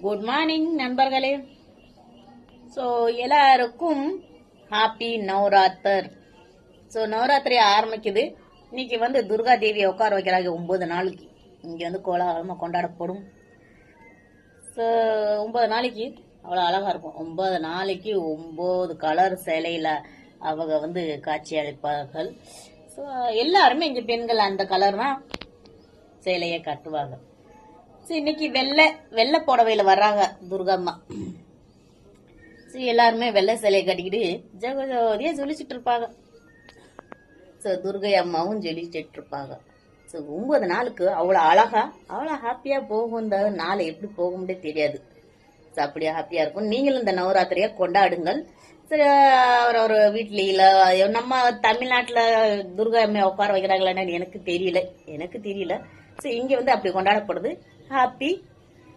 Good morning நண்பர்களே. So எல்லாருக்கும் happy நவராத்திர். So Navaratri ஆரம்பிக்குது. இன்னைக்கு வந்து துர்கா தேவியை உட்கார வைக்கிறாங்க 9 நாளைக்கு. இங்கே வந்து கோலாகலமாக கொண்டாடப்படும். ஸோ 9 நாளைக்கு அவ்வளோ அழகா இருக்கும். 9 நாளைக்கு 9 கலர் சேலையில் அவங்க வந்து காட்சி அளிப்பார்கள். ஸோ எல்லாருமே இங்கே பெண்கள் அந்த கலர் தான் சேலையை கட்டுவாங்க. ஸோ இன்னைக்கு வெள்ளை புடவையில வர்றாங்க துர்கம்மா. ஸோ எல்லாருமே வெள்ளை சிலையை கட்டிக்கிட்டு ஜெகஜோதியா ஜொலிச்சுட்டு இருப்பாங்க. ஸோ துர்கை அம்மாவும் ஜொலிச்சுட்டு இருப்பாங்க. ஸோ 9 நாளுக்கு அவ்வளோ அழகா அவ்வளோ ஹாப்பியா போகும். இந்த நாள் எப்படி போகும்னே தெரியாது. ஸோ அப்படியே ஹாப்பியா இருக்கும். நீங்களும் இந்த நவராத்திரியை கொண்டாடுங்கள். சரி, ஒரு வீட்ல நம்ம தமிழ்நாட்டில் துர்கா அம்மையை உட்கார வைக்கிறாங்களான்னு எனக்கு தெரியல. ஸோ இங்கே வந்து அப்படி கொண்டாடப்படுது. ஹாப்பி